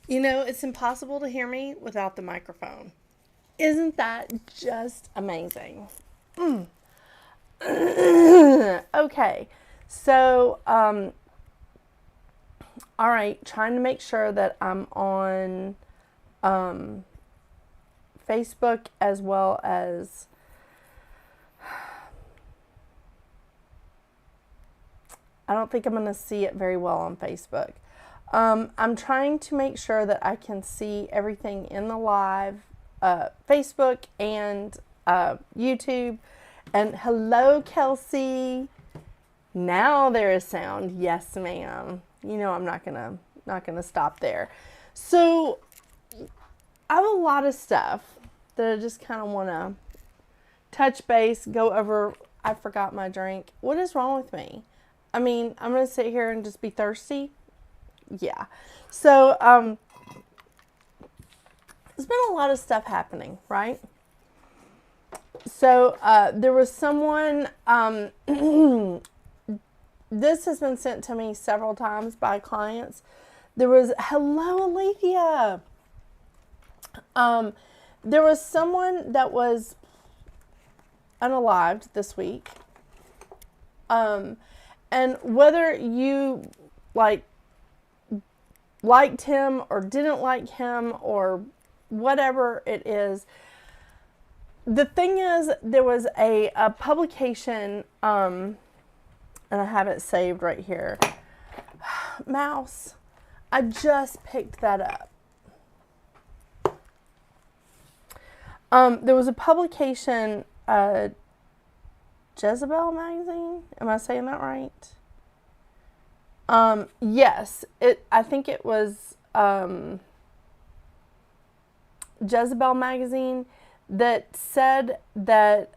You know, it's impossible to hear me without the microphone. Isn't that just amazing? Okay, so, all right, trying to make sure that I'm on Facebook as well as I don't think I'm going to see it very well on Facebook. I'm trying to make sure that I can see everything in the live Facebook and YouTube. And hello, Kelsey. Now there is sound. Yes, ma'am. You know I'm not gonna stop there. So I have a lot of stuff that I just kind of want to touch base, go over. I forgot my drink. What is wrong with me? I mean, I'm gonna sit here and just be thirsty. Yeah. So there's been a lot of stuff happening, right? So there was someone. This has been sent to me several times by clients. There was hello, Alethea. There was someone that was unalived this week. And whether you liked him or didn't like him or whatever it is, the thing is, there was a publication, and I have it saved right here. Mouse, I just picked that up. There was a publication, Jezebel magazine. Am I saying that right? Yes, I think it was Jezebel magazine that said that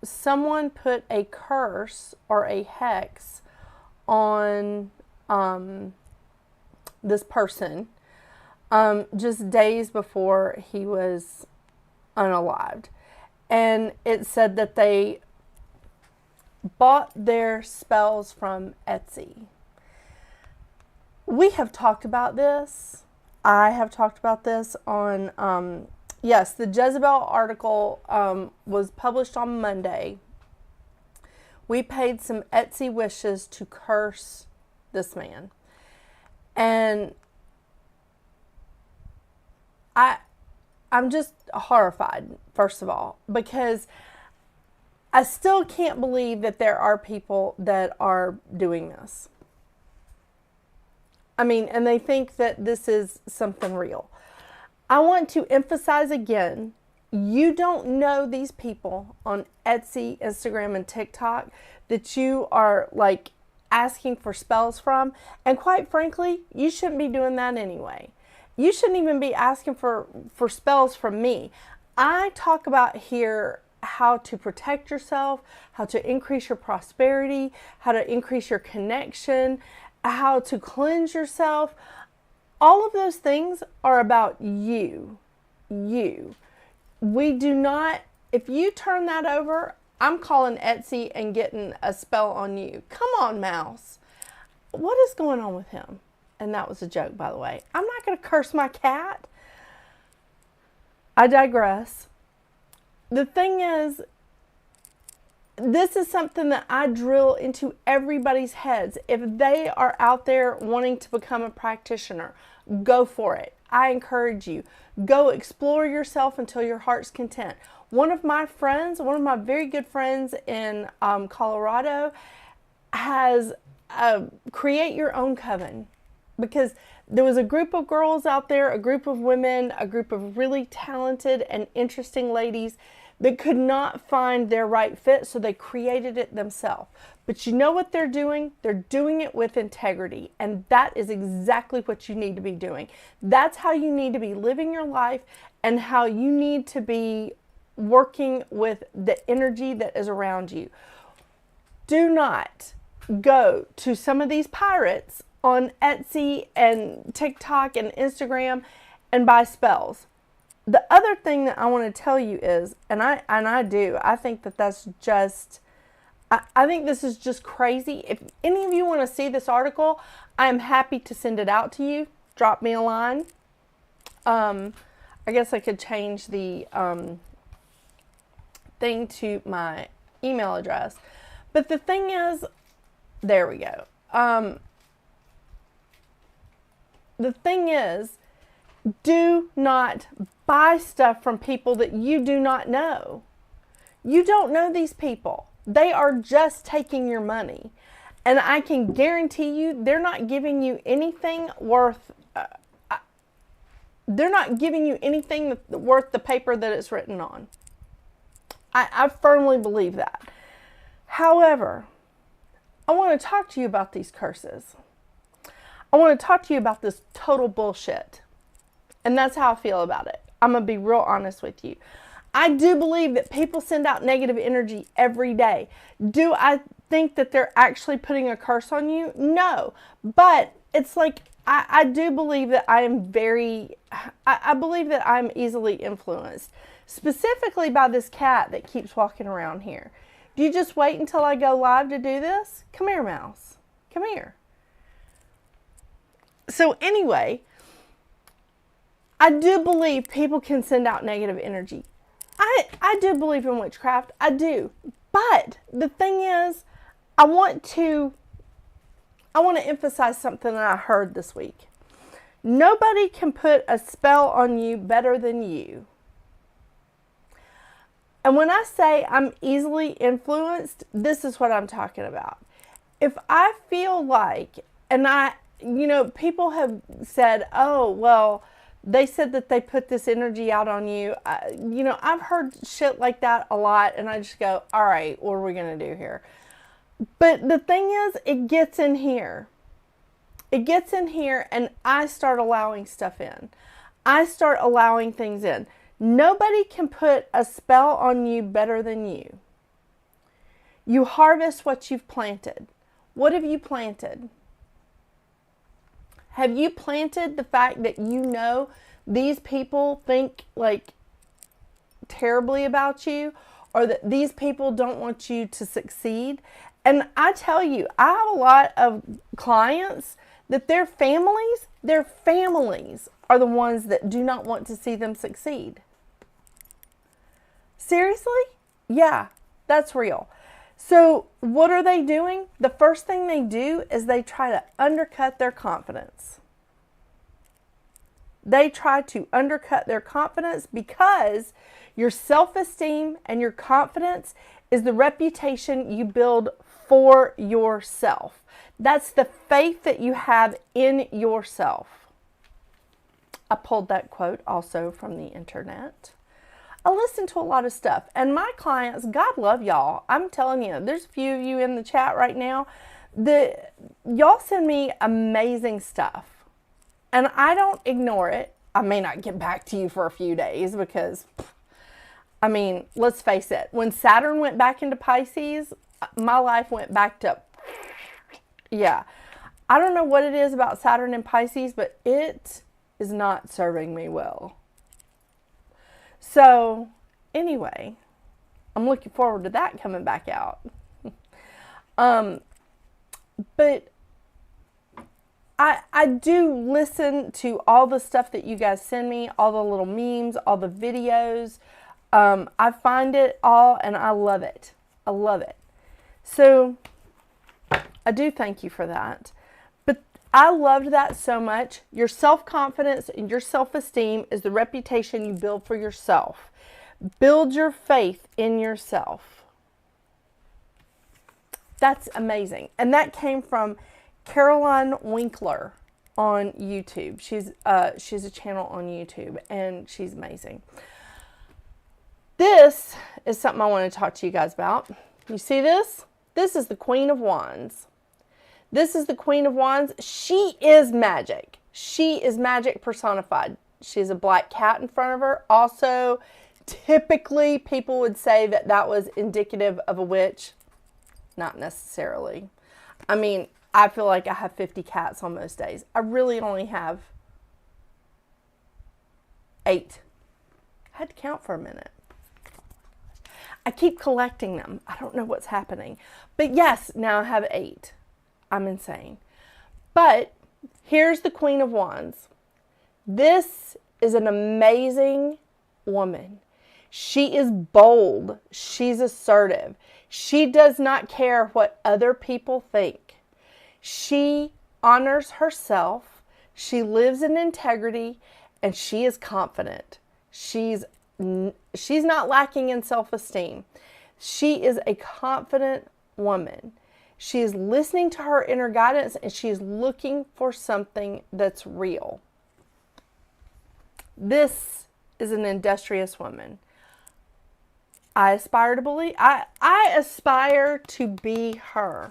someone put a curse or a hex on this person just days before he was unalived. And it said that they bought their spells from Etsy. We have talked about this. I have talked about this on, yes, the Jezebel article was published on Monday. We paid some Etsy wishes to curse this man. And I'm just horrified, first of all, because I still can't believe that there are people that are doing this. I mean, and they think that this is something real. I want to emphasize again, you don't know these people on Etsy, Instagram, and TikTok that you are like asking for spells from. And quite frankly, you shouldn't be doing that anyway. You shouldn't even be asking for spells from me. I talk about here how to protect yourself, how to increase your prosperity, how to increase your connection, how to cleanse yourself. All of those things are about you. You. We do not, if you turn that over, I'm calling Etsy and getting a spell on you. Come on, mouse. What is going on with him? And that was a joke, by the way. I'm not going to curse my cat. I digress. The thing is, this is something that I drill into everybody's heads. If they are out there wanting to become a practitioner, go for it. I encourage you. Go explore yourself until your heart's content. One of my very good friends in Colorado has create your own coven. Because there was a group of girls out there, a group of women, a group of really talented and interesting ladies that could not find their right fit, so they created it themselves. But you know what they're doing? They're doing it with integrity, and that is exactly what you need to be doing. That's how you need to be living your life and how you need to be working with the energy that is around you. Do not go to some of these pirates on Etsy and TikTok and Instagram and buy spells. The other thing that I want to tell you is, I think that that's just, I think this is just crazy. If any of you want to see this article, I am happy to send it out to you. drop me a line. I guess I could change the thing to my email address. But the thing is, there we go. The thing is, do not buy stuff from people that you do not know. You don't know these people. They are just taking your money. And I can guarantee you, they're not giving you anything worth, they're not giving you anything worth the paper that it's written on. I firmly believe that. However, I want to talk to you about these curses. I want to talk to you about this total bullshit. And that's how I feel about it. I'm going to be real honest with you. I do believe that people send out negative energy every day. Do I think that they're actually putting a curse on you? No. But it's like, I do believe that I believe that I'm easily influenced. Specifically by this cat that keeps walking around here. Do you just wait until I go live to do this? Come here, mouse. Come here. So anyway, I do believe people can send out negative energy. I do believe in witchcraft. I do. But the thing is, I want to emphasize something that I heard this week. Nobody can put a spell on you better than you. And when I say I'm easily influenced, this is what I'm talking about. If I feel like, and people have said, oh, well, they said that they put this energy out on you. I've heard shit like that a lot, and I just go, all right, what are we going to do here? But the thing is, it gets in here. It gets in here, and I start allowing stuff in. I start allowing things in. Nobody can put a spell on you better than you. You harvest what you've planted. What have you planted? Have you planted the fact that you know these people think like terribly about you, or that these people don't want you to succeed? And I tell you, I have a lot of clients that their families are the ones that do not want to see them succeed. Seriously? Yeah, that's real. So what are they doing? The first thing they do is they try to undercut their confidence. They try to undercut their confidence because your self-esteem and your confidence is the reputation you build for yourself. That's the faith that you have in yourself. I pulled that quote also from the internet. I listen to a lot of stuff, and my clients, God love y'all. I'm telling you, there's a few of you in the chat right now that y'all send me amazing stuff, and I don't ignore it. I may not get back to you for a few days because, let's face it, when Saturn went back into Pisces, my life went back to, yeah. I don't know what it is about Saturn and Pisces, but it is not serving me well. So, anyway, I'm looking forward to that coming back out. But I do listen to all the stuff that you guys send me, all the little memes, all the videos. I find it all, and I love it. I love it. So, I do thank you for that. But I loved that so much. Your self-confidence and your self-esteem is the reputation you build for yourself. Build your faith in yourself. That's amazing. And that came from Caroline Winkler on YouTube. She's a channel on YouTube, and she's amazing. This is something I want to talk to you guys about. You see this? This is the Queen of Wands. This is the Queen of Wands. She is magic. She is magic personified. She has a black cat in front of her. Also, typically people would say that that was indicative of a witch. Not necessarily. I feel like I have 50 cats on most days. I really only have 8. I had to count for a minute. I keep collecting them. I don't know what's happening. But yes, now I have 8. I'm insane. But here's the Queen of Wands. This is an amazing woman. She is bold. She's assertive. She does not care what other people think. She honors herself. She lives in integrity, and she is confident. She's not lacking in self-esteem. She is a confident woman. She is listening to her inner guidance, and she is looking for something that's real. This is an industrious woman. I aspire to be her.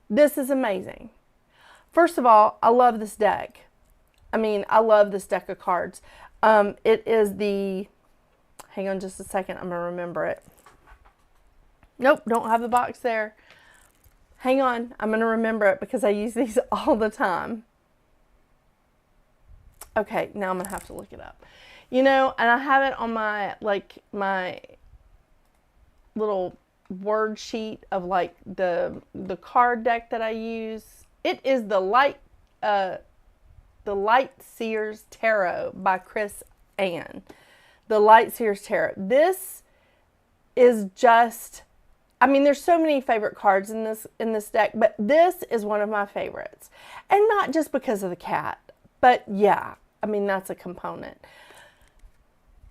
This is amazing. First of all, I love this deck. I love this deck of cards. It is the, hang on just a second, I'm going to remember it. Nope, don't have the box there. Hang on, I'm going to remember it because I use these all the time. Okay, now I'm going to have to look it up. And I have it on my little word sheet of the card deck that I use. It is the Light Seers Tarot by Chris Ann. The Light Seers Tarot. This is just, there's so many favorite cards in this deck, but this is one of my favorites. And not just because of the cat, but yeah, that's a component.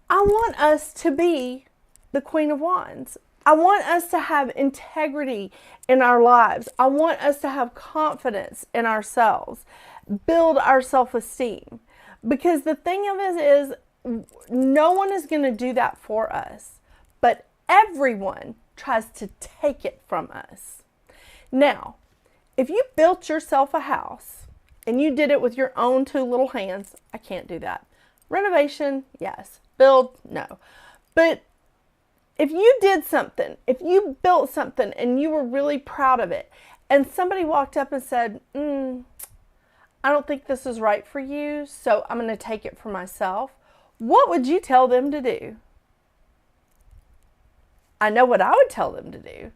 I want us to be the Queen of Wands. I want us to have integrity in our lives. I want us to have confidence in ourselves, build our self-esteem. Because the thing of it is, no one is going to do that for us, but everyone tries to take it from us. Now, if you built yourself a house and you did it with your own two little hands, I can't do that. Renovation, yes. Build, no. But if you did something, if you built something and you were really proud of it, and somebody walked up and said, I don't think this is right for you, so I'm going to take it for myself, what would you tell them to do? I know what I would tell them to do,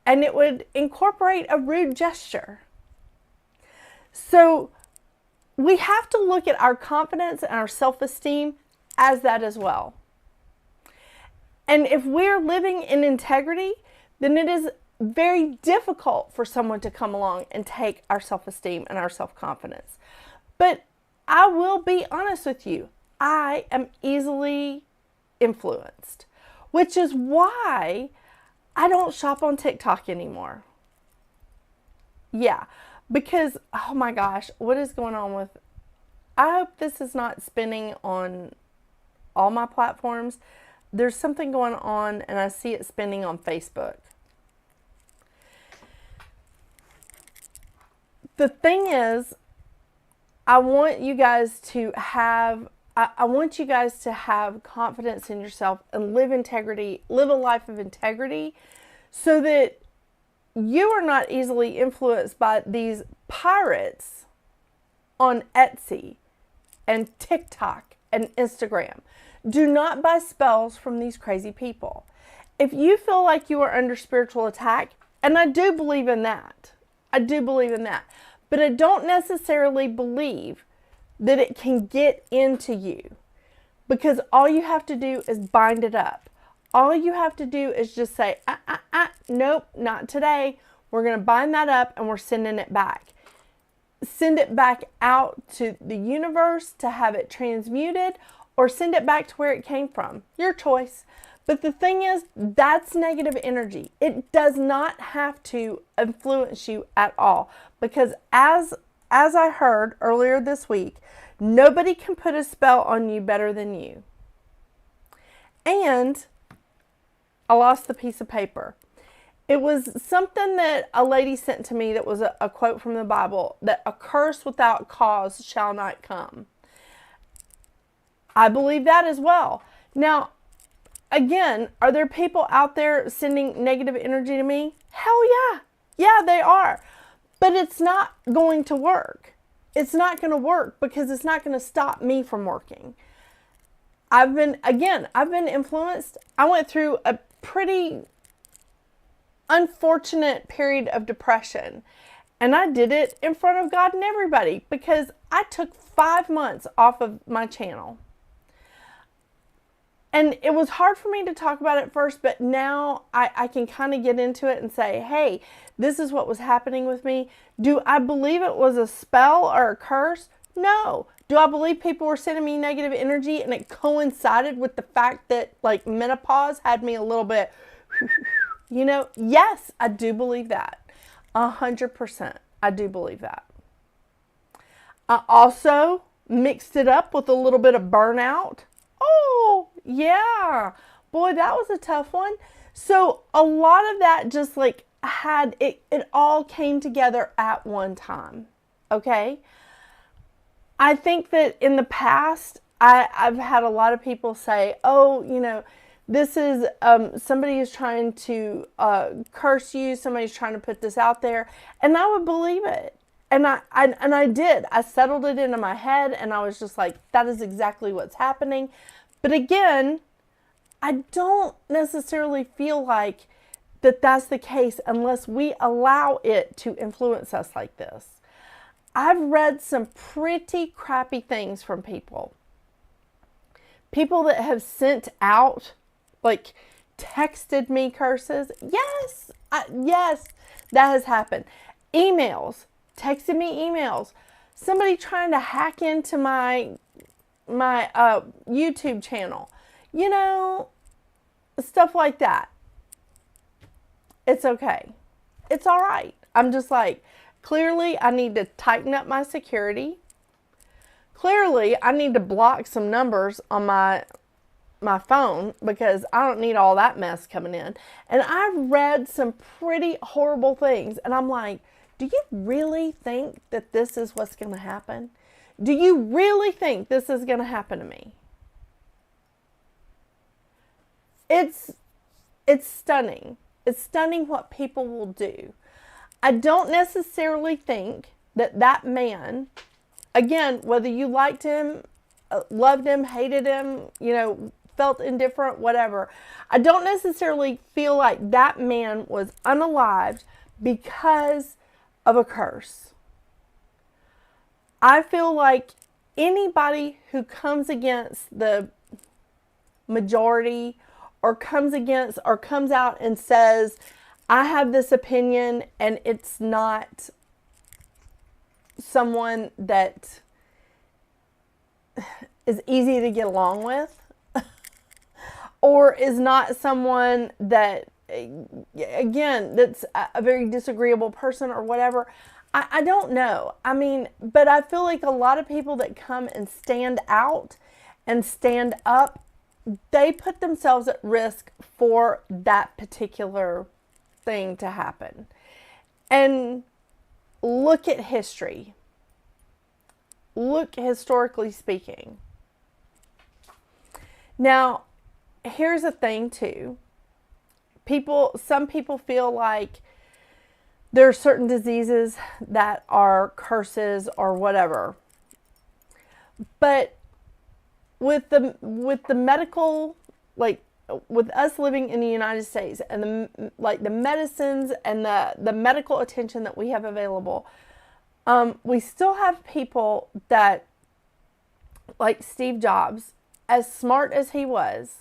and it would incorporate a rude gesture. So we have to look at our confidence and our self-esteem as that as well. And if we're living in integrity, then it is very difficult for someone to come along and take our self-esteem and our self-confidence. But I will be honest with you, I am easily influenced, which is why I don't shop on TikTok anymore. Yeah, because, oh my gosh, what is going on with, I hope this is not spinning on all my platforms. There's something going on, and I see it spinning on Facebook. The thing is, I want you guys to have confidence in yourself and live a life of integrity, so that you are not easily influenced by these pirates on Etsy and TikTok and Instagram. Do not buy spells from these crazy people. If you feel like you are under spiritual attack, and I do believe in that, but I don't necessarily believe that it can get into you, because all you have to do is bind it up. All you have to do is just say, nope, not today. We're going to bind that up and we're sending it back. Send it back out to the universe to have it transmuted, or send it back to where it came from. Your choice. But the thing is, that's negative energy. It does not have to influence you at all. Because as I heard earlier this week, nobody can put a spell on you better than you. And I lost the piece of paper. It was something that a lady sent to me that was a quote from the Bible, that a curse without cause shall not come. I believe that as well. Now, again, are there people out there sending negative energy to me? Hell yeah. Yeah, they are. But it's not going to work. It's not going to work because it's not going to stop me from working. I've been influenced. I went through a pretty unfortunate period of depression. And I did it in front of God and everybody because I took 5 months off of my channel. And it was hard for me to talk about it first, but now I can kind of get into it and say, hey, this is what was happening with me. Do I believe it was a spell or a curse? No. Do I believe people were sending me negative energy and it coincided with the fact that like menopause had me a little bit, you know? Yes, I do believe that. 100%. I do believe that. I also mixed it up with a little bit of burnout. Oh, yeah. Boy, that was a tough one. So a lot of that just like had, it all came together at one time. Okay. I think that in the past, I've had a lot of people say, oh, you know, this is, somebody is trying to curse you. Somebody's trying to put this out there. And I would believe it. And I did. I settled it into my head and I was just like, that is exactly what's happening. But again, I don't necessarily feel like that's the case unless we allow it to influence us like this. I've read some pretty crappy things from people. People that have sent out, like, texted me curses. Yes, yes, that has happened. Emails, texted me emails. Somebody trying to hack into my YouTube channel. You know, stuff like that. It's okay. It's all right. I'm just like, clearly I need to tighten up my security. Clearly I need to block some numbers on my phone because I don't need all that mess coming in. And I've read some pretty horrible things and I'm like, do you really think that this is what's going to happen? Do you really think this is going to happen to me? It's stunning. It's stunning what people will do. I don't necessarily think that man, again, whether you liked him, loved him, hated him, you know, felt indifferent, whatever, I don't necessarily feel like that man was unalived because of a curse. I feel like anybody who comes against the majority or comes out and says, I have this opinion and it's not someone that is easy to get along with or is not someone that, again, that's a very disagreeable person or whatever. I don't know. I mean, but I feel like a lot of people that come and stand out and stand up, they put themselves at risk for that particular thing to happen. And look at history. Look historically speaking. Now, here's the thing too. Some people feel like there are certain diseases that are curses or whatever. But with the medical, like with us living in the United States and the medicines and the medical attention that we have available, we still have people that, like Steve Jobs, as smart as he was,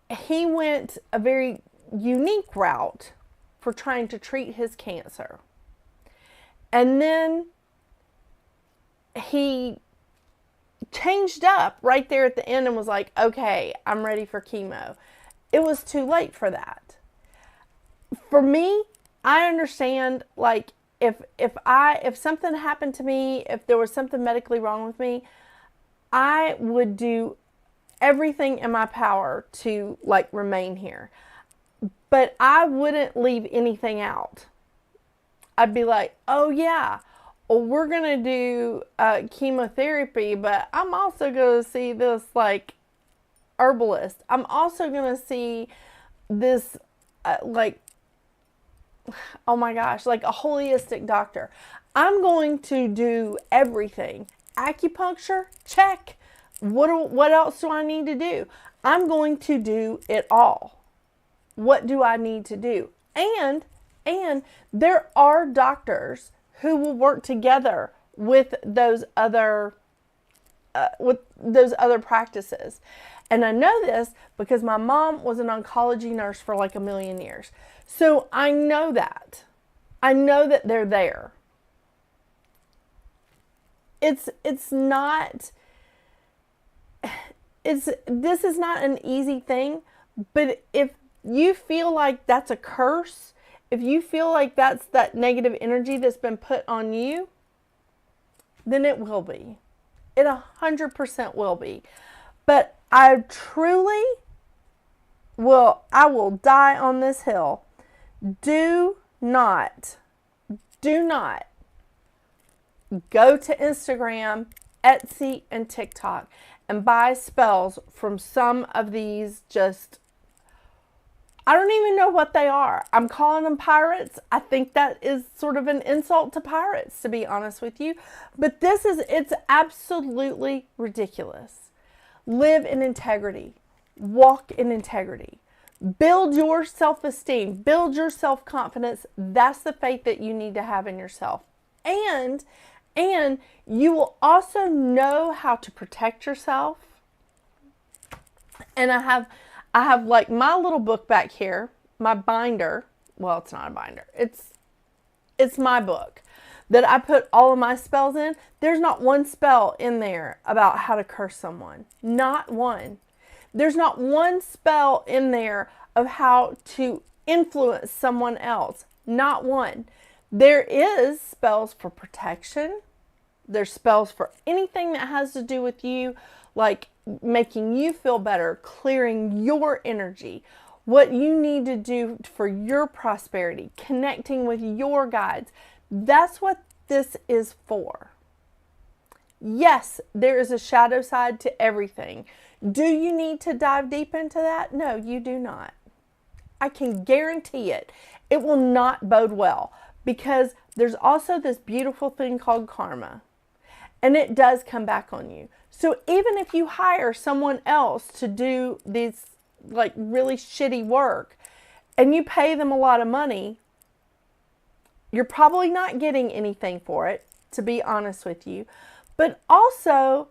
he went a very unique route for trying to treat his cancer. And then he changed up right there at the end and was like, okay, I'm ready for chemo. It was too late for that. For me, I understand, like, if something happened to me, if there was something medically wrong with me, I would do everything in my power to, like, remain here. But I wouldn't leave anything out. I'd be like, oh yeah, well, we're going to do chemotherapy, but I'm also going to see this, like, herbalist. I'm also going to see this, like, oh my gosh, like a holistic doctor. I'm going to do everything. Acupuncture, check. What else do I need to do? I'm going to do it all. What do I need to do? And And there are doctors who will work together with those other practices. And I know this because my mom was an oncology nurse for like 1,000,000 years. So I know that. I know that they're there. This is not an easy thing, but if you feel like that's a curse, if you feel like that's that negative energy that's been put on you, then it will be. It 100% will be. But I truly will die on this hill. Do not go to Instagram, Etsy, and TikTok and buy spells from some of these I don't even know what they are. I'm calling them pirates. I think that is sort of an insult to pirates, to be honest with you. But it's absolutely ridiculous. Live in integrity. Walk in integrity. Build your self-esteem. Build your self-confidence. That's the faith that you need to have in yourself. And you will also know how to protect yourself. And I have like my little book back here, my binder. Well, it's not a binder. It's my book that I put all of my spells in. There's not one spell in there about how to curse someone. Not one. There's not one spell in there of how to influence someone else. Not one. There is spells for protection. There's spells for anything that has to do with you, like making you feel better, clearing your energy, what you need to do for your prosperity, connecting with your guides. That's what this is for. Yes, there is a shadow side to everything. Do you need to dive deep into that? No, you do not. I can guarantee it. It will not bode well, because there's also this beautiful thing called karma, and it does come back on you. So even if you hire someone else to do these like really shitty work and you pay them a lot of money, you're probably not getting anything for it, to be honest with you. But also,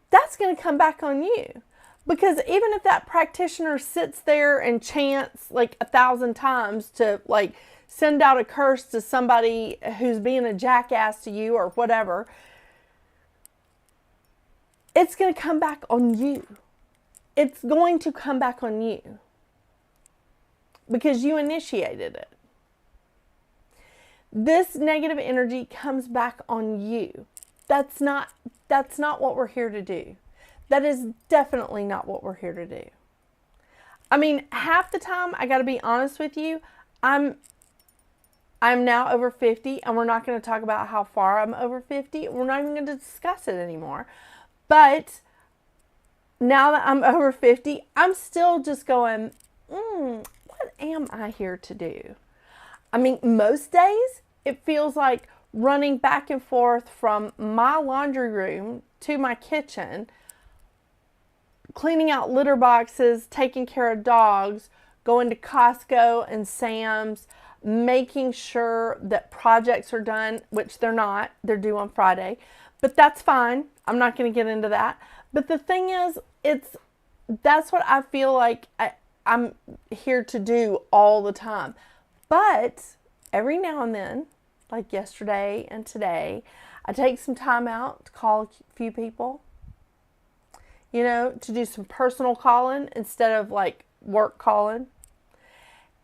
that's going to come back on you. Because even if that practitioner sits there and chants like 1,000 times to like send out a curse to somebody who's being a jackass to you or whatever, it's going to come back on you. It's going to come back on you because you initiated it. This negative energy comes back on you. That's not what we're here to do. That is definitely not what we're here to do. I mean, half the time, I got to be honest with you, I'm now over 50, and we're not going to talk about how far I'm over 50. We're not even going to discuss it anymore. But now that I'm over 50, I'm still just going, what am I here to do? I mean, most days, it feels like running back and forth from my laundry room to my kitchen, cleaning out litter boxes, taking care of dogs, going to Costco and Sam's, making sure that projects are done, which they're not. They're due on Friday. But that's fine. I'm not going to get into that. But the thing is, that's what I feel like I'm here to do all the time. But every now and then, like yesterday and today, I take some time out to call a few people, to do some personal calling instead of like work calling.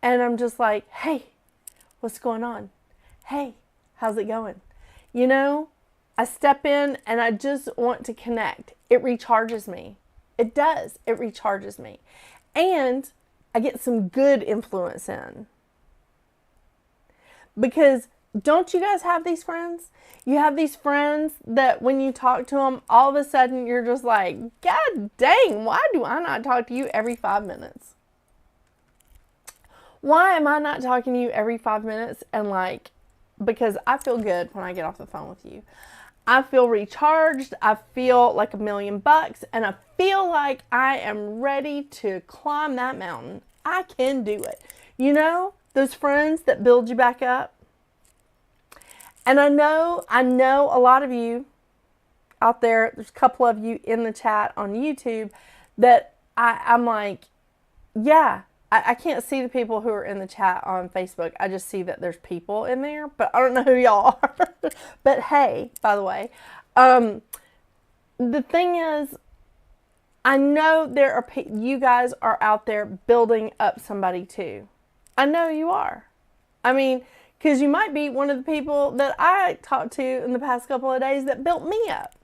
And I'm just like, hey, what's going on? Hey, how's it going? I step in and I just want to connect. It recharges me. It does. It recharges me. And I get some good influence in. Because don't you guys have these friends? You have these friends that when you talk to them, all of a sudden you're just like, God dang, why do I not talk to you every 5 minutes? Why am I not talking to you every 5 minutes? And because I feel good when I get off the phone with you. I feel recharged. I feel like $1,000,000, and I feel like I am ready to climb that mountain. I can do it. those friends that build you back up. And I know a lot of you out there, there's a couple of you in the chat on YouTube that I'm like, yeah, I can't see the people who are in the chat on Facebook. I just see that there's people in there, but I don't know who y'all are. But hey, by the way, the thing is, I know there are you guys are out there building up somebody too. I know you are. I mean, because you might be one of the people that I talked to in the past couple of days that built me up.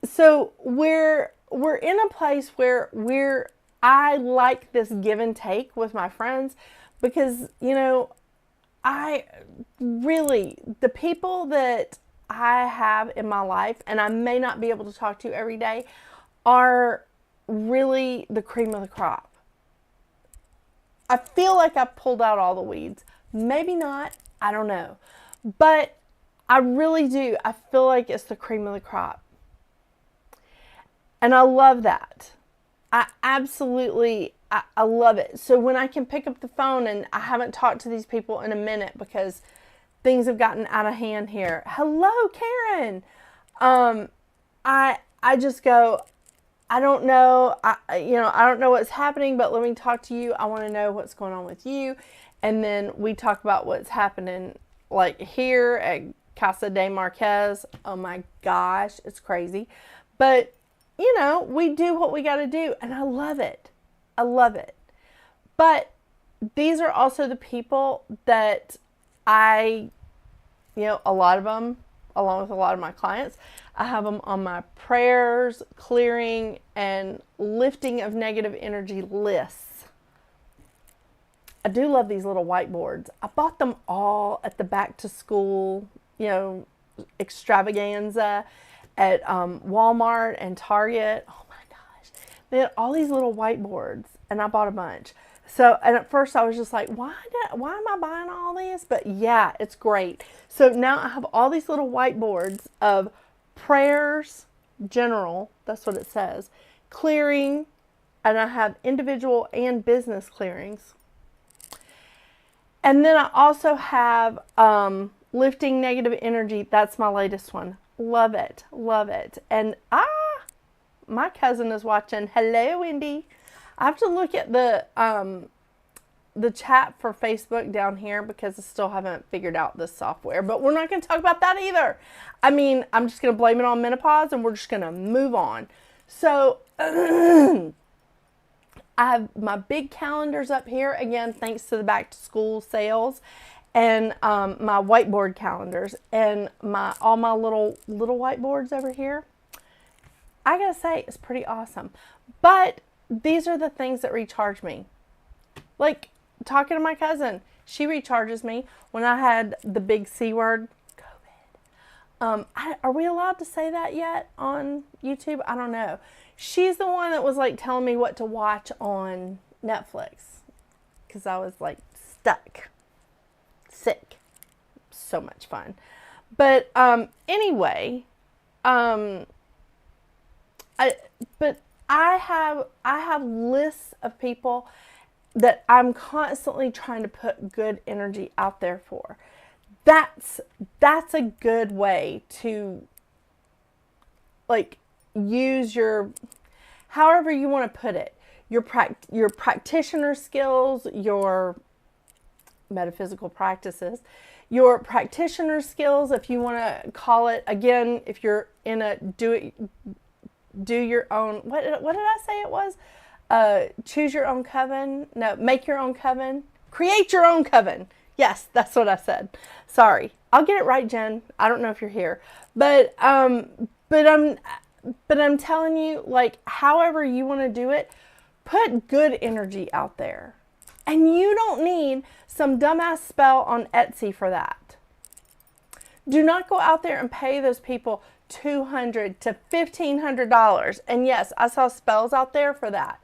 So we're in a place where I like this give and take with my friends, because, you know, the people that I have in my life, and I may not be able to talk to every day, are really the cream of the crop. I feel like I pulled out all the weeds. Maybe not. I don't know. But I really do. I feel like it's the cream of the crop. And I love that. I absolutely, I love it. So when I can pick up the phone, and I haven't talked to these people in a minute because things have gotten out of hand here. Hello, Karen. I just go, I don't know, I don't know what's happening, but let me talk to you. I want to know what's going on with you. And then we talk about what's happening, like here at Casa de Marquez. Oh my gosh, it's crazy. But, you know, we do what we got to do, and I love it. I love it. But these are also the people that a lot of them, along with a lot of my clients, I have them on my prayers, clearing, and lifting of negative energy lists. I do love these little whiteboards. I bought them all at the back to school, extravaganza at Walmart and Target. Oh my gosh. They had all these little whiteboards, and I bought a bunch. So, and at first I was just like, why am I buying all these? But yeah, it's great. So now I have all these little whiteboards of prayers, general, that's what it says, clearing, and I have individual and business clearings. And then I also have lifting negative energy. That's my latest one. Love it. Love it. And my cousin is watching. Hello, Wendy. I have to look at the chat for Facebook down here because I still haven't figured out this software. But we're not going to talk about that either. I mean, I'm just going to blame it on menopause, and we're just going to move on. So I have my big calendars up here, again, thanks to the back to school sales, and my whiteboard calendars, and all my little whiteboards over here. I gotta say, it's pretty awesome. But these are the things that recharge me. Like talking to my cousin, she recharges me. When I had the big C word, COVID. Are we allowed to say that yet on YouTube? I don't know. She's the one that was like telling me what to watch on Netflix because I was like stuck, sick. So much fun. But anyway, I have lists of people that I'm constantly trying to put good energy out there for. That's a good way to like use your, however you want to put it, your practitioner skills, your metaphysical practices, your practitioner skills, if you want to call it, again, if you're in a do your own, what did I say it was? Choose your own coven. No, make your own coven. Create your own coven. Yes, that's what I said. Sorry. I'll get it right, Jen. I don't know if you're here. But I'm telling you, like, however you want to do it, put good energy out there. And you don't need some dumbass spell on Etsy for that. Do not go out there and pay those people $200 to $1,500. And yes, I saw spells out there for that.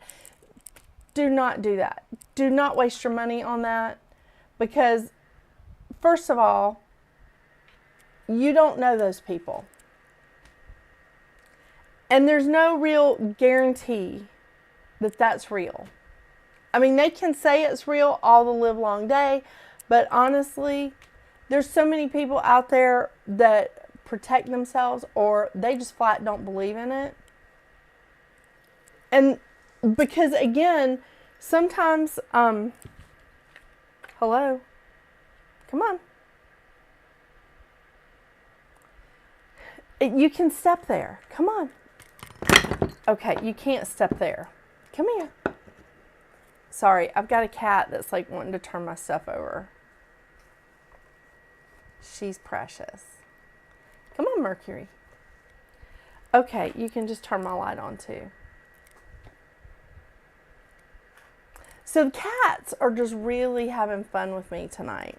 Do not do that. Do not waste your money on that, because first of all, you don't know those people. And there's no real guarantee that that's real. I mean, they can say it's real all the live long day, but honestly, there's so many people out there that protect themselves, or they just flat don't believe in it. And because again, sometimes, hello, come on. You can step there. Come on. Okay, you can't step there. Come here. Sorry, I've got a cat that's like wanting to turn my stuff over. She's precious. Come on, Mercury. Okay, you can just turn my light on too. So the cats are just really having fun with me tonight.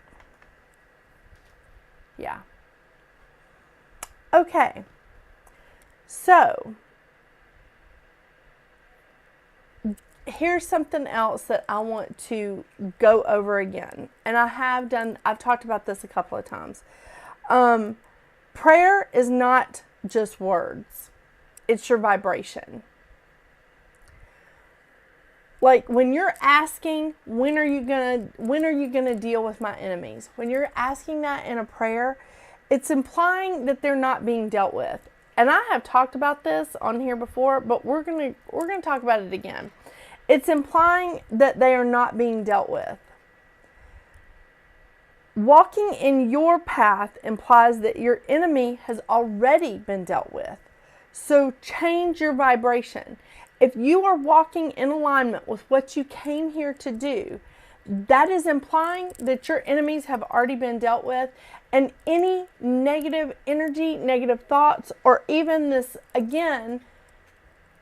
Yeah. Okay. So here's something else that I want to go over again. And I've talked about this a couple of times. Prayer is not just words. It's your vibration. Like when you're asking, when are you gonna deal with my enemies? When you're asking that in a prayer, it's implying that they're not being dealt with. And I have talked about this on here before, but we're gonna talk about it again. It's implying that they are not being dealt with. Walking in your path implies that your enemy has already been dealt with. So change your vibration. If you are walking in alignment with what you came here to do, that is implying that your enemies have already been dealt with, and any negative energy, negative thoughts, or even this, again,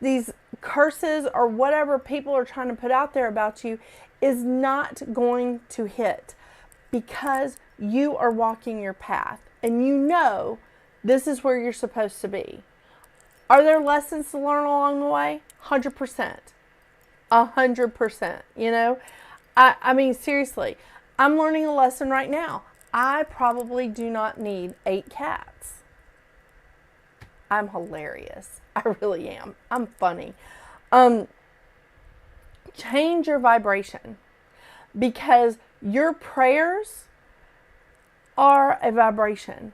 these curses or whatever people are trying to put out there about you is not going to hit, because you are walking your path and you know this is where you're supposed to be. Are there lessons to learn along the way? 100%. 100%. You know, I mean, seriously, I'm learning a lesson right now. I probably do not need 8 cats. I'm hilarious. I really am. I'm funny. Change your vibration, because your prayers are a vibration.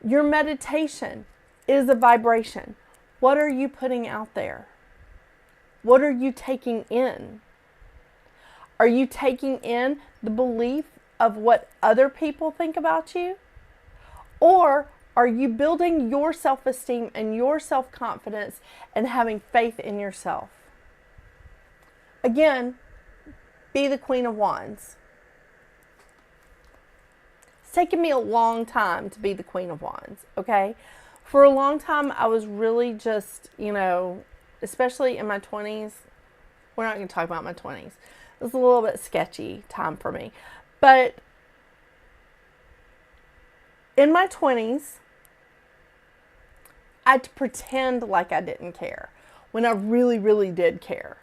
Your meditation is a vibration. What are you putting out there? What are you taking in? Are you taking in the belief of what other people think about you? Or are you building your self-esteem and your self-confidence and having faith in yourself? Again, be the Queen of Wands. It's taken me a long time to be the Queen of Wands, okay? For a long time, I was really just, you know, especially in my 20s. We're not going to talk about my 20s. It was a little bit sketchy time for me. But in my 20s, I had to pretend like I didn't care when I really, really did care.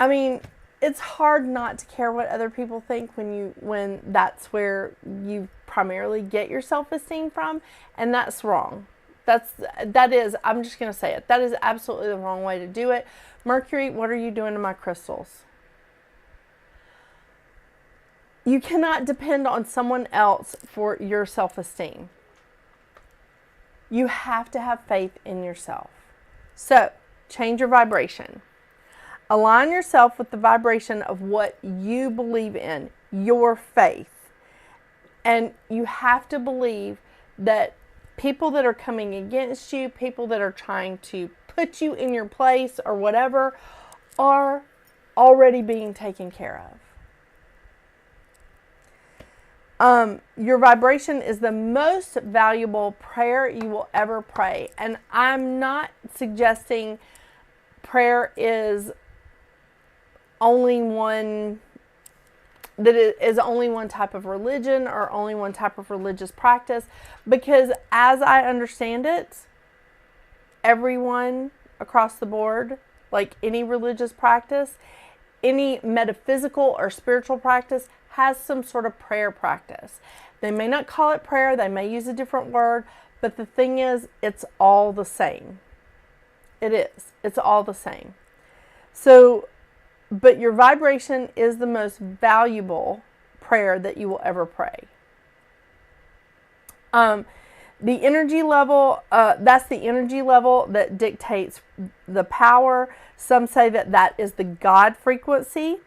I mean, it's hard not to care what other people think when that's where you primarily get your self-esteem from, and that's wrong. That is, I'm just going to say it, that is absolutely the wrong way to do it. Mercury, what are you doing to my crystals? You cannot depend on someone else for your self-esteem. You have to have faith in yourself. So, change your vibration. Align yourself with the vibration of what you believe in, your faith. And you have to believe that people that are coming against you, people that are trying to put you in your place or whatever, are already being taken care of. Your vibration is the most valuable prayer you will ever pray. And I'm not suggesting prayer is only one, that it is only one type of religion or only one type of religious practice, because as I understand it, everyone across the board, like any religious practice, any metaphysical or spiritual practice, has some sort of prayer practice. They may not call it prayer, they may use a different word, but the thing is, it's all the same. It is. It's all the same. So, but your vibration is the most valuable prayer that you will ever pray. The energy level, that's the energy level that dictates the power. Some say that that is the God frequency.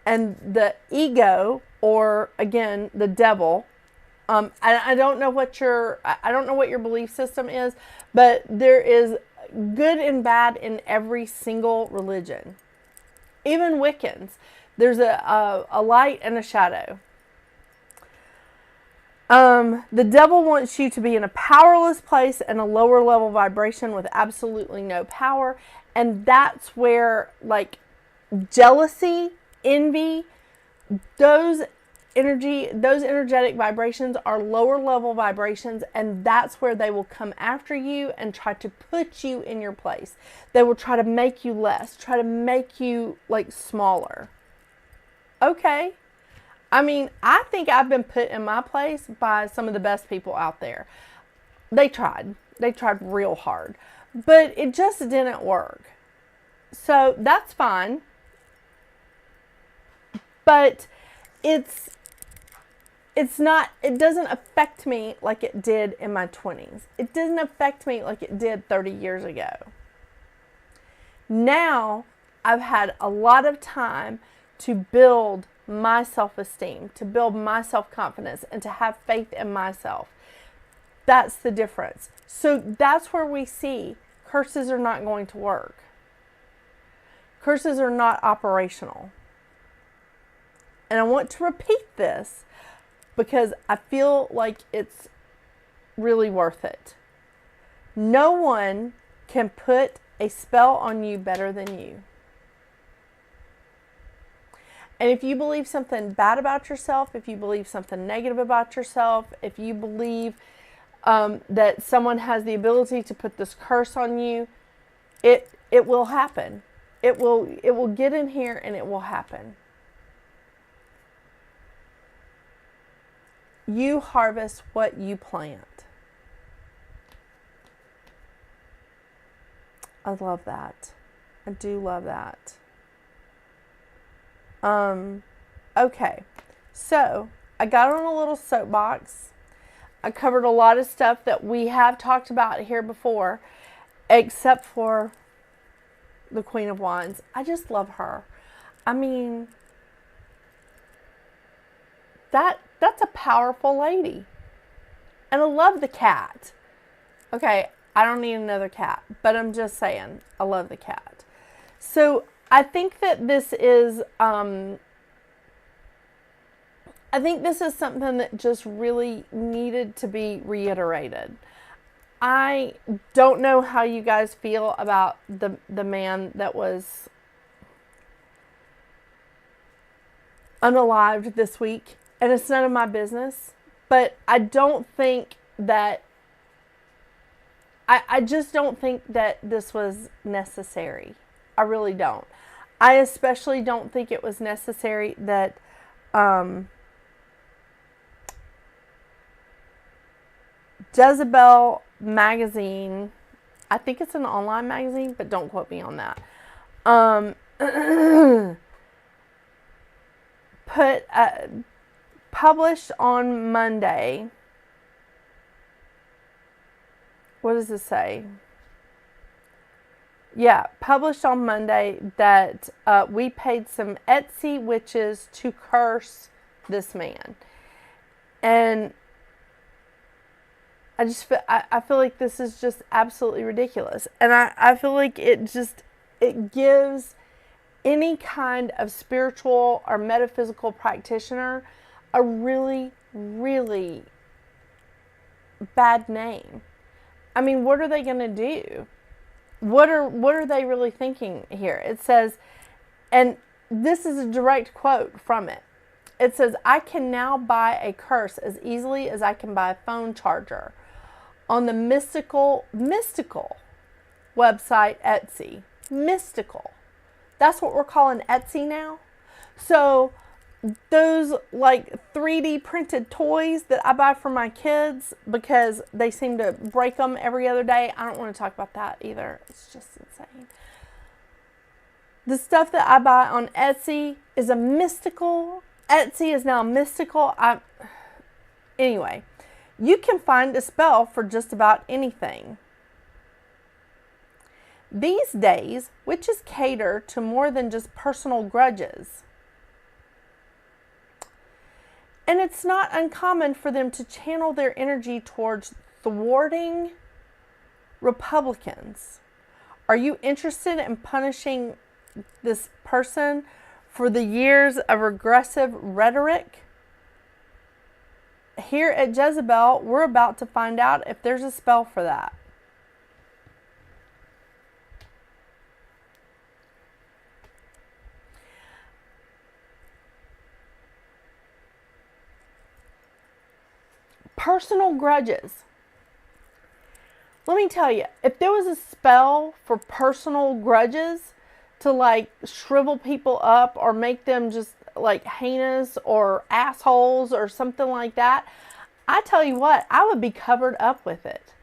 And the ego, or again, the devil, I don't know what your belief system is, but there is good and bad in every single religion. Even Wiccans, there's a light and a shadow. The devil wants you to be in a powerless place and a lower level vibration with absolutely no power. And that's where, like, jealousy, envy, those energetic vibrations are lower level vibrations, and that's where they will come after you and try to put you in your place. They will try to make you less, try to make you like smaller. Okay. I mean, I think I've been put in my place by some of the best people out there. They tried real hard, but it just didn't work. So that's fine. But it doesn't affect me like it did in my 20s. It doesn't affect me like it did 30 years ago. Now I've had a lot of time to build my self-esteem, to build my self-confidence, and to have faith in myself. That's the difference. So that's where we see curses are not going to work. Curses are not operational. And I want to repeat this because I feel like it's really worth it. No one can put a spell on you better than you. And if you believe something bad about yourself, if you believe something negative about yourself, if you believe that someone has the ability to put this curse on you, it will happen. It will get in here and it will happen. You harvest what you plant. I love that. I do love that. Okay, so I got on a little soapbox. I covered a lot of stuff that we have talked about here before, except for the Queen of Wands. I just love her. I mean, that's a powerful lady. And I love the cat. Okay, I don't need another cat, but I'm just saying, I love the cat. So I think that this is, something that just really needed to be reiterated. I don't know how you guys feel about the man that was unalived this week, and it's none of my business, but I don't think that, I just don't think that this was necessary. I really don't. I especially don't think it was necessary that Jezebel magazine, I think it's an online magazine, but don't quote me on that, published on Monday. What does this say? Yeah, published on Monday that we paid some Etsy witches to curse this man. And I feel like this is just absolutely ridiculous. And I feel like it gives any kind of spiritual or metaphysical practitioner a really, really bad name. I mean, what are they going to do? What are they really thinking here? It says, and this is a direct quote from it. It says, I can now buy a curse as easily as I can buy a phone charger on the mystical website Etsy. Mystical. That's what we're calling Etsy now. So those like 3D printed toys that I buy for my kids because they seem to break them every other day. I don't want to talk about that either. It's just insane. The stuff that I buy on Etsy is a mystical. Etsy is now mystical. Anyway, you can find a spell for just about anything. These days, witches cater to more than just personal grudges. And it's not uncommon for them to channel their energy towards thwarting Republicans. Are you interested in punishing this person for the years of regressive rhetoric? Here at Jezebel, we're about to find out if there's a spell for that. Personal grudges. Let me tell you, if there was a spell for personal grudges to like shrivel people up or make them just like heinous or assholes or something like that, I tell you what, I would be covered up with it.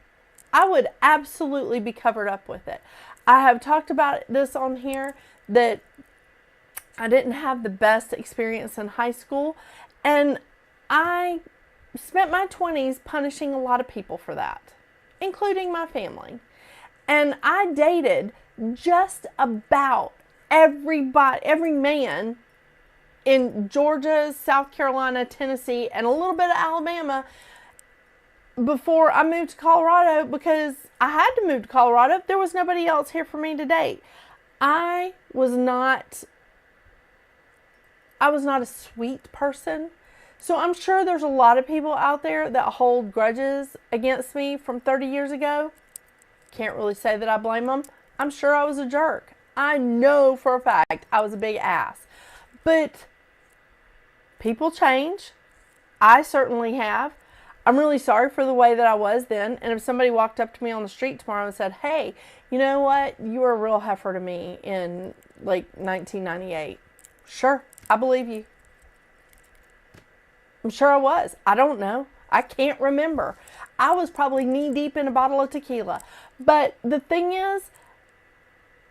I would absolutely be covered up with it. I have talked about this on here that I didn't have the best experience in high school, and I spent my 20s punishing a lot of people for that, including my family. And I dated just about everybody, every man in Georgia, South Carolina, Tennessee, and a little bit of Alabama before I moved to Colorado, because I had to move to Colorado. There was nobody else here for me to date. I was not a sweet person. So I'm sure there's a lot of people out there that hold grudges against me from 30 years ago. Can't really say that I blame them. I'm sure I was a jerk. I know for a fact I was a big ass. But people change. I certainly have. I'm really sorry for the way that I was then. And if somebody walked up to me on the street tomorrow and said, hey, you know what? You were a real heifer to me in like 1998. Sure, I believe you. I'm sure I was. I don't know. I can't remember. I was probably knee deep in a bottle of tequila. But the thing is,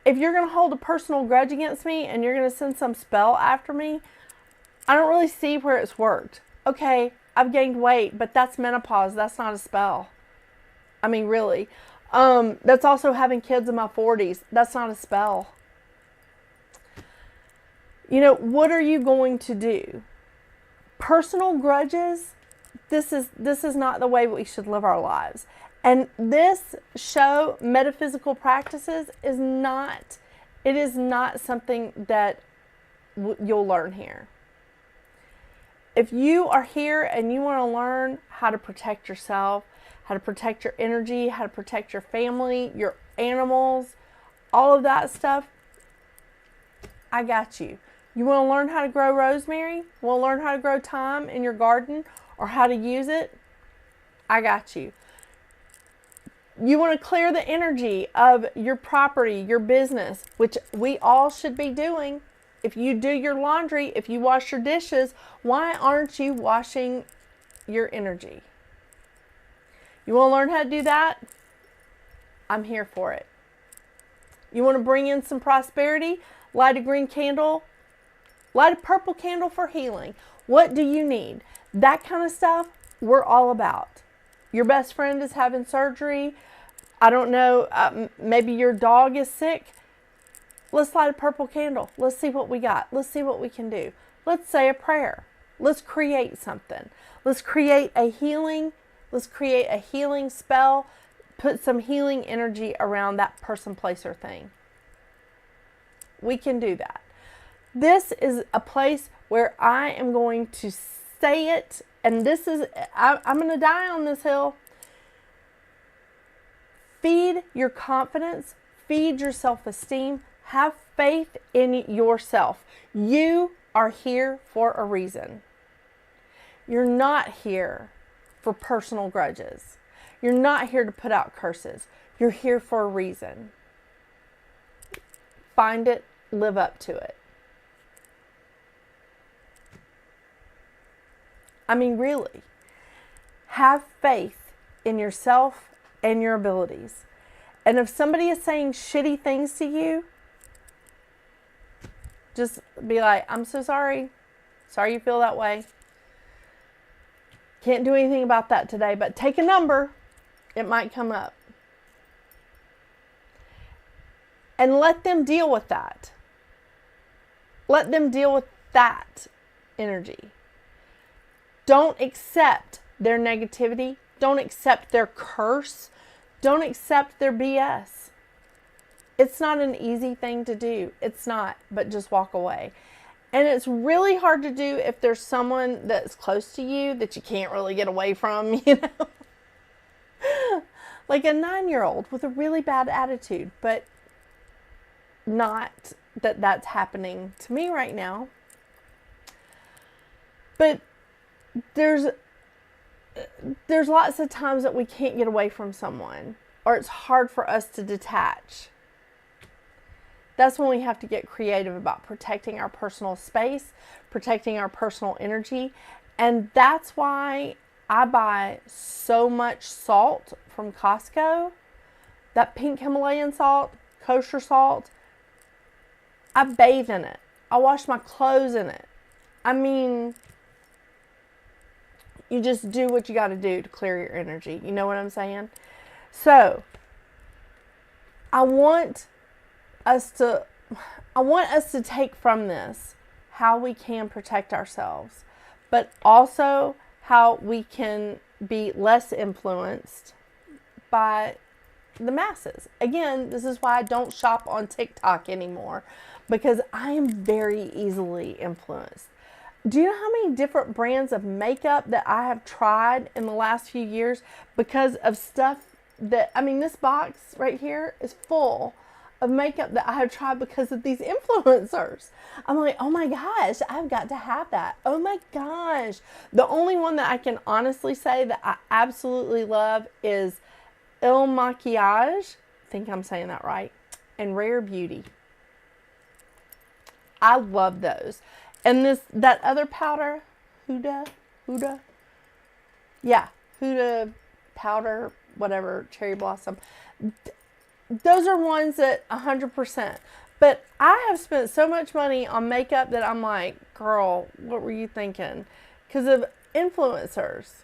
if you're going to hold a personal grudge against me and you're going to send some spell after me, I don't really see where it's worked. Okay, I've gained weight, but that's menopause. That's not a spell. I mean, really. That's also having kids in my 40s. That's not a spell. You know, what are you going to do? Personal grudges, this is not the way we should live our lives. And this show, Metaphysical Practices, is not something that you'll learn here. If you are here and you want to learn how to protect yourself, how to protect your energy, how to protect your family, your animals, all of that stuff, I got you. You want to learn how to grow rosemary? Want to learn how to grow thyme in your garden or how to use it? I got you. You want to clear the energy of your property, your business, which we all should be doing. If you do your laundry, if you wash your dishes, why aren't you washing your energy? You want to learn how to do that? I'm here for it. You want to bring in some prosperity? Light a green candle. Light a purple candle for healing. What do you need? That kind of stuff, we're all about. Your best friend is having surgery. I don't know, maybe your dog is sick. Let's light a purple candle. Let's see what we got. Let's see what we can do. Let's say a prayer. Let's create something. Let's create a healing. Let's create a healing spell. Put some healing energy around that person, place, or thing. We can do that. This is a place where I am going to say it, and this is, I'm going to die on this hill. Feed your confidence, feed your self-esteem, have faith in yourself. You are here for a reason. You're not here for personal grudges. You're not here to put out curses. You're here for a reason. Find it, live up to it. I mean, really, have faith in yourself and your abilities. And if somebody is saying shitty things to you, Just be like, I'm so sorry. Sorry you feel that way. Can't do anything about that today, but take a number. It might come up. And let them deal with that. Let them deal with that energy. Don't accept their negativity. Don't accept their curse. Don't accept their BS. It's not an easy thing to do. It's not, but just walk away. And it's really hard to do if there's someone that's close to you that you can't really get away from, you know. Like a 9-year-old with a really bad attitude, but not that that's happening to me right now. But there's lots of times that we can't get away from someone, or it's hard for us to detach. That's when we have to get creative about protecting our personal space, protecting our personal energy. And that's why I buy so much salt from Costco. That pink Himalayan salt, kosher salt. I bathe in it. I wash my clothes in it. I mean, you just do what you got to do to clear your energy. You know what I'm saying? So, I want us to take from this how we can protect ourselves, but also how we can be less influenced by the masses. Again, this is why I don't shop on TikTok anymore, because I am very easily influenced. Do you know how many different brands of makeup that I have tried in the last few years because of stuff that, I mean, this box right here is full of makeup that I have tried because of these influencers. I'm like, oh my gosh, I've got to have that. Oh my gosh. The only one that I can honestly say that I absolutely love is Il Maquillage. I think I'm saying that right. And Rare Beauty. I love those. And that other powder, Huda. Yeah, Huda powder, whatever, cherry blossom. Those are ones that 100%. But I have spent so much money on makeup that I'm like, girl, what were you thinking? Because of influencers.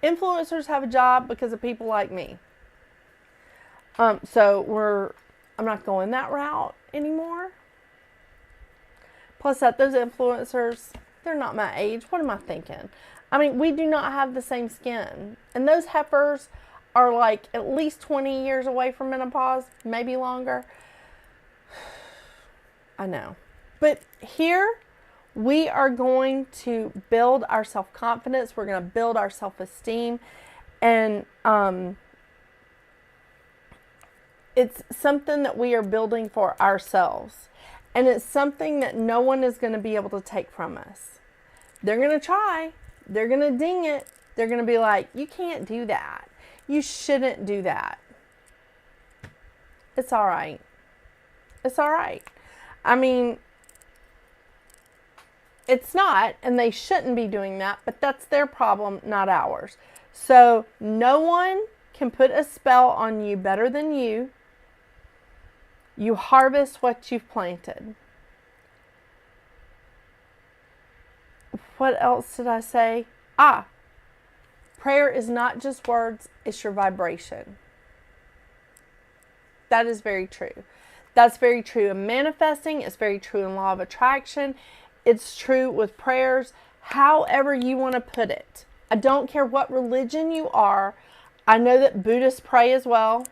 Influencers have a job because of people like me. So I'm not going that route anymore. Plus that those influencers, they're not my age. What am I thinking? I mean, we do not have the same skin. And those heifers are like at least 20 years away from menopause, maybe longer. I know. But here, we are going to build our self-confidence. We're going to build our self-esteem. And it's something that we are building for ourselves. And it's something that no one is going to be able to take from us. They're going to try. They're going to ding it. They're going to be like, you can't do that. You shouldn't do that. It's all right. It's all right. I mean, it's not, and they shouldn't be doing that, but that's their problem, not ours. So no one can put a spell on you better than you. You harvest what you've planted. What else did I say? Prayer is not just words, it's your vibration. That is very true. That's very true in manifesting. It's very true in law of attraction. It's true with prayers, however you want to put it. I don't care what religion you are. I know that Buddhists pray as well.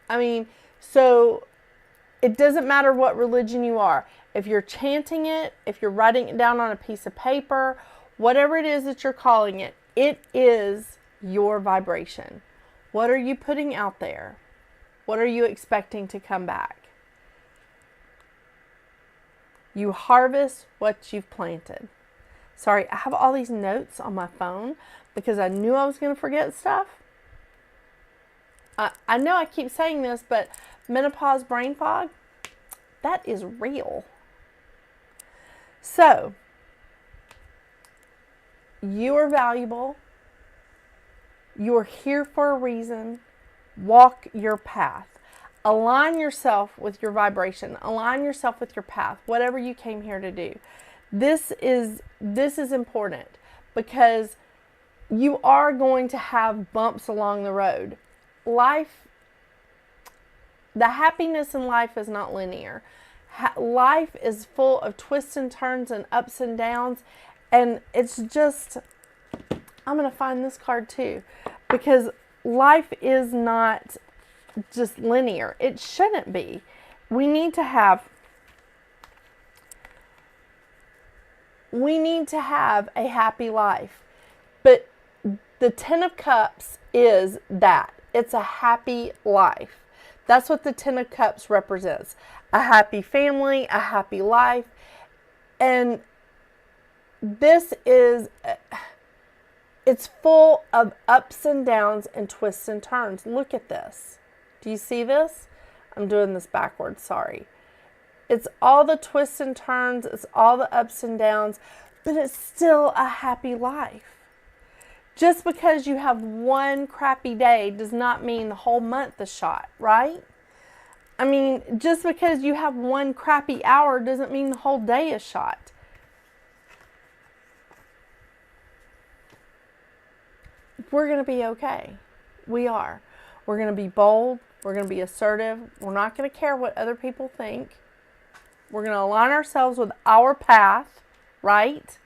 I mean, so it doesn't matter what religion you are. If you're chanting it, if you're writing it down on a piece of paper, whatever it is that you're calling it, it is your vibration. What are you putting out there? What are you expecting to come back? You harvest what you've planted. Sorry, I have all these notes on my phone because I knew I was going to forget stuff. I know I keep saying this, but menopause brain fog, that is real. So, you are valuable. You're here for a reason. Walk your path. Align yourself with your vibration. Align yourself with your path, whatever you came here to do. This is important because you are going to have bumps along the road. Life, the happiness in life is not linear. Life is full of twists and turns and ups and downs. And it's just, I'm going to find this card too, because life is not just linear. It shouldn't be. We need to have a happy life. But the Ten of Cups is that. It's a happy life. That's what the Ten of Cups represents. A happy family, a happy life. And this is, it's full of ups and downs and twists and turns. Look at this. Do you see this? I'm doing this backwards, sorry. It's all the twists and turns, it's all the ups and downs, but it's still a happy life. Just because you have one crappy day does not mean the whole month is shot, right? I mean, just because you have one crappy hour doesn't mean the whole day is shot. We're going to be okay. We are. We're going to be bold. We're going to be assertive. We're not going to care what other people think. We're going to align ourselves with our path, right?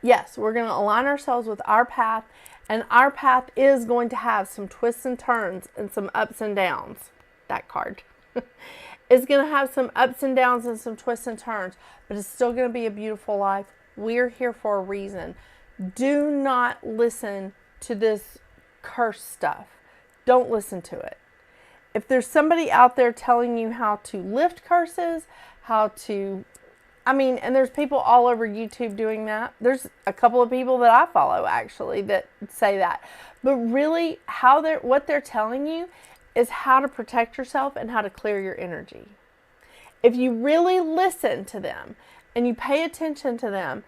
Yes, we're going to align ourselves with our path, and our path is going to have some twists and turns and some ups and downs. That card. It's going to have some ups and downs and some twists and turns, but it's still going to be a beautiful life. We're here for a reason. Do not listen to this curse stuff. Don't listen to it. If there's somebody out there telling you how to lift curses, and there's people all over YouTube doing that. There's a couple of people that I follow actually that say that. But really, what they're telling you is how to protect yourself and how to clear your energy. If you really listen to them and you pay attention to them,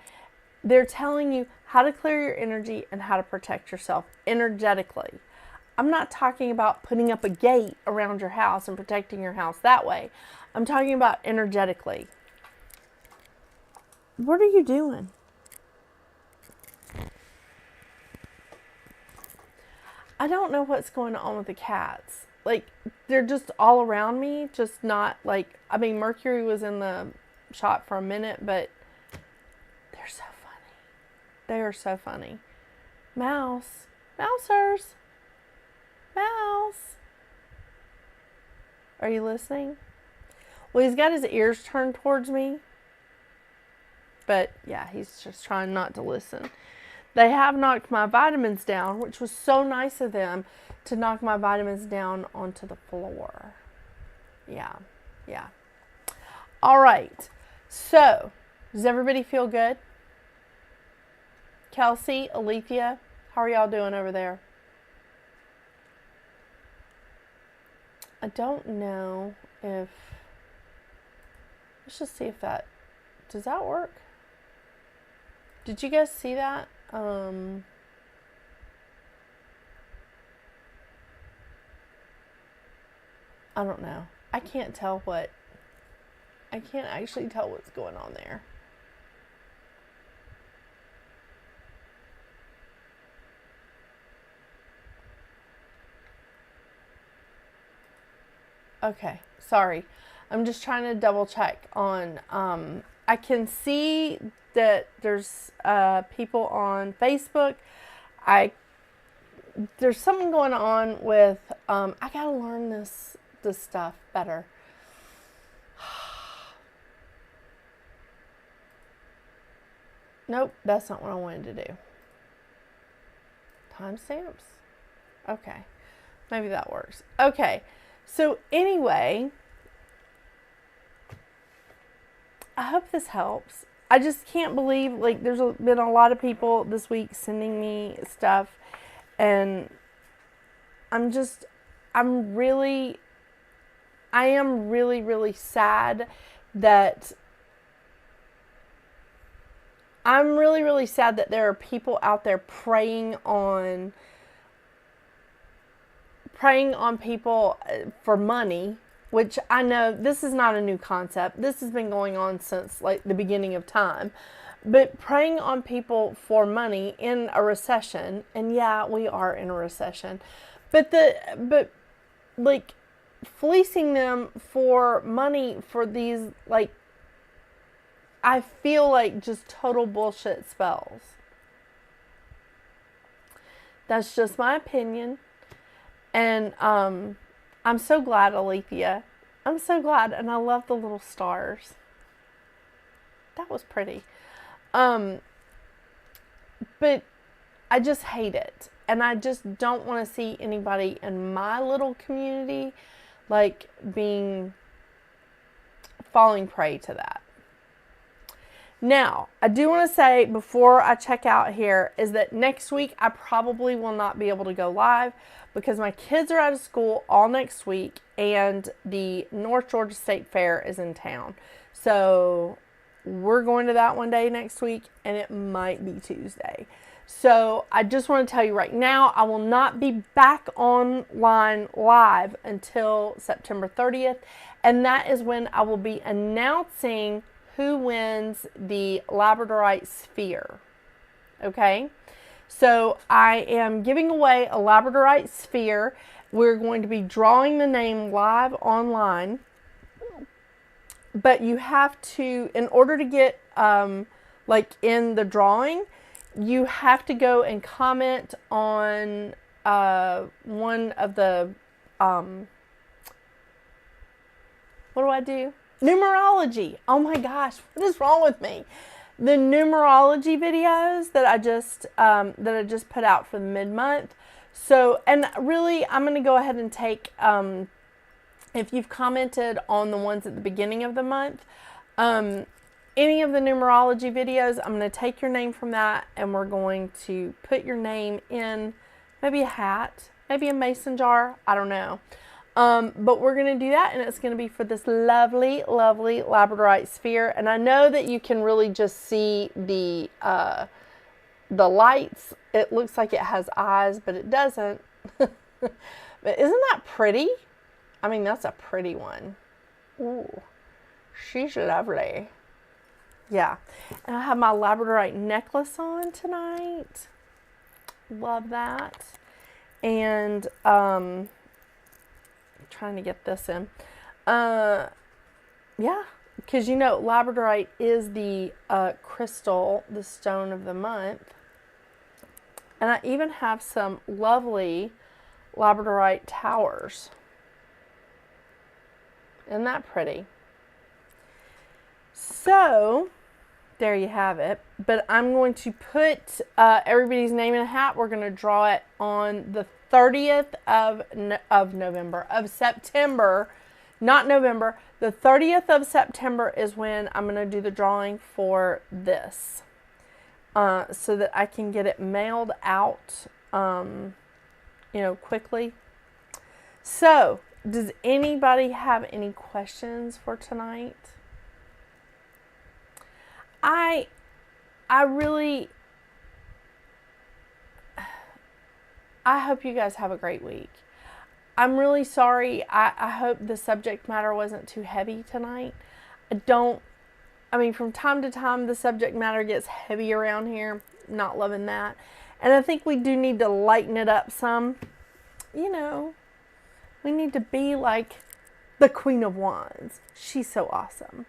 they're telling you how to clear your energy and how to protect yourself energetically. I'm not talking about putting up a gate around your house and protecting your house that way. I'm talking about energetically. What are you doing? I don't know what's going on with the cats. Like, they're just all around me, just not like, Mercury was in the shot for a minute, but they're so funny. They are so funny. Mouse. Mousers. Mouse. Are you listening? Well, he's got his ears turned towards me. But yeah, he's just trying not to listen. They have knocked my vitamins down, which was so nice of them to knock my vitamins down onto the floor. Yeah. All right. So, does everybody feel good? Kelsey, Alethea, how are y'all doing over there? I don't know if... Let's just see if that... Does that work? Did you guys see that? I don't know. I can't actually tell what's going on there. Okay, sorry. I'm just trying to double check on, I can see that there's people on Facebook. There's something going on with, I gotta learn this stuff better. Nope, that's not what I wanted to do. Timestamps? Okay, maybe that works. Okay, so anyway, I hope this helps. I just can't believe, like, there's been a lot of people this week sending me stuff, and I am really, really sad that there are people out there preying on preying on people for money, which I know this is not a new concept. This has been going on since like the beginning of time. But preying on people for money in a recession, and yeah, we are in a recession, but like fleecing them for money for these, like, I feel like just total bullshit spells. That's just my opinion. And I'm so glad, Alethea. I'm so glad, and I love the little stars. That was pretty. But I just hate it. And I just don't want to see anybody in my little community like falling prey to that. Now, I do want to say before I check out here is that next week I probably will not be able to go live because my kids are out of school all next week and the North Georgia State Fair is in town. So we're going to that one day next week, and it might be Tuesday. So I just want to tell you right now, I will not be back online live until September 30th. And that is when I will be announcing who wins the Labradorite Sphere. Okay? So I am giving away a Labradorite Sphere. We're going to be drawing the name live online. But you have to, in order to get like in the drawing, you have to go and comment on one of the, what do I do? Numerology. Oh my gosh, what is wrong with me? The numerology videos that I just put out for the mid-month. So, and really, I'm going to go ahead and take, if you've commented on the ones at the beginning of the month, any of the numerology videos, I'm going to take your name from that, and we're going to put your name in maybe a hat, maybe a mason jar, I don't know. But we're going to do that, and it's going to be for this lovely, lovely Labradorite Sphere. And I know that you can really just see the lights. It looks like it has eyes, but it doesn't. But isn't that pretty? I mean, that's a pretty one. Ooh, she's lovely. Yeah. And I have my Labradorite necklace on tonight. Love that. And, trying to get this in. Yeah, because you know, Labradorite is the crystal, the stone of the month. And I even have some lovely Labradorite towers. Isn't that pretty? So, there you have it. But I'm going to put everybody's name in a hat. We're going to draw it on the 30th of September, not November. The 30th of September is when I'm going to do the drawing for this, so that I can get it mailed out, quickly. So, does anybody have any questions for tonight? I hope you guys have a great week. I'm really sorry. I hope the subject matter wasn't too heavy tonight. From time to time, the subject matter gets heavy around here. Not loving that. And I think we do need to lighten it up some. We need to be like the Queen of Wands. She's so awesome.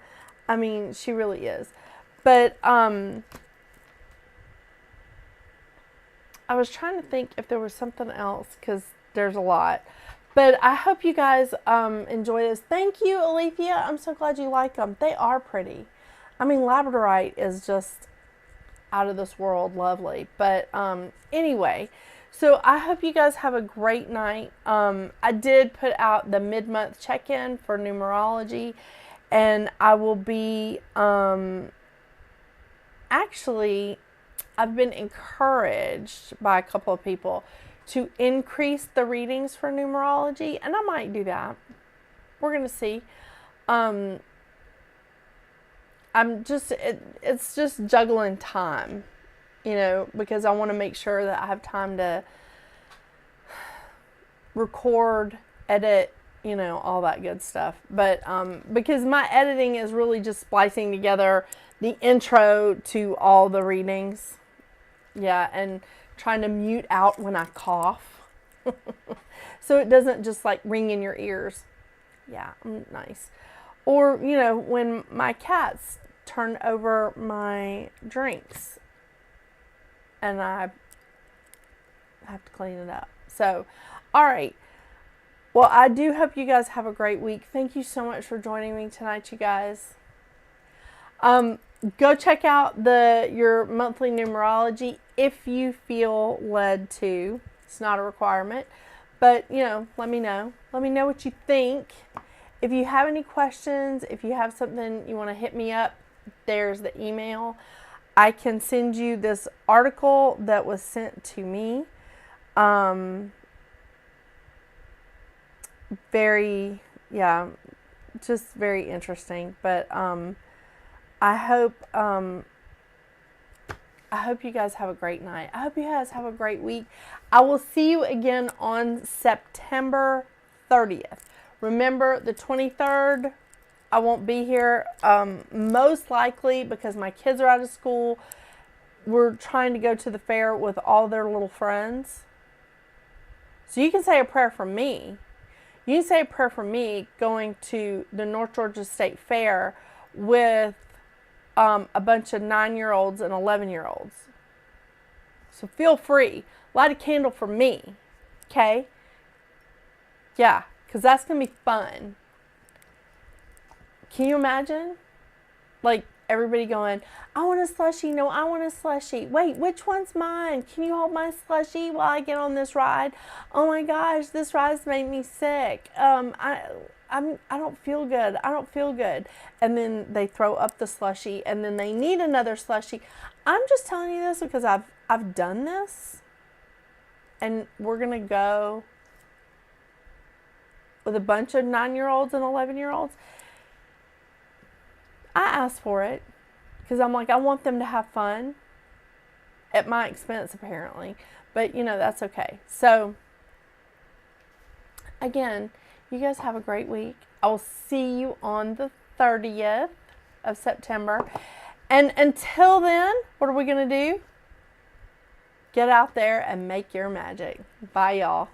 I mean, she really is. But, I was trying to think if there was something else, because there's a lot. But I hope you guys enjoy this. Thank you, Alethea. I'm so glad you like them. They are pretty. I mean, Labradorite is just out of this world lovely. But anyway, so I hope you guys have a great night. I did put out the mid-month check-in for numerology. And I will be, actually, I've been encouraged by a couple of people to increase the readings for numerology, and I might do that. We're going to see. It's just juggling time, because I want to make sure that I have time to record, edit, you know, all that good stuff. But because my editing is really just splicing together the intro to all the readings. Yeah, and trying to mute out when I cough. So it doesn't just like ring in your ears. Yeah, nice. Or, you know, when my cats turn over my drinks and I have to clean it up. So, all right. Well, I do hope you guys have a great week. Thank you so much for joining me tonight, you guys. Go check out your monthly numerology if you feel led to. It's not a requirement, but, you know, let me know. Let me know what you think. If you have any questions, if you have something you want to hit me up, there's the email. I can send you this article that was sent to me. Just very interesting. But I hope you guys have a great night. I hope you guys have a great week. I will see you again on September 30th. Remember, the 23rd, I won't be here. Most likely because my kids are out of school. We're trying to go to the fair with all their little friends. So you can say a prayer for me. You can say a prayer for me going to the North Georgia State Fair with a bunch of 9-year-olds and 11-year-olds. So feel free. Light a candle for me. Okay? Yeah, because that's going to be fun. Can you imagine? Like, everybody going, I want a slushie. No, I want a slushie. Wait, which one's mine? Can you hold my slushie while I get on this ride? Oh my gosh, this ride's made me sick. I don't feel good. I don't feel good. And then they throw up the slushie, and then they need another slushie. I'm just telling you this because I've done this, and we're gonna go with a bunch of 9-year-olds and 11-year-olds. I asked for it because I'm like, I want them to have fun at my expense, apparently. But, you know, that's okay. So, again, you guys have a great week. I will see you on the 30th of September. And until then, what are we going to do? Get out there and make your magic. Bye, y'all.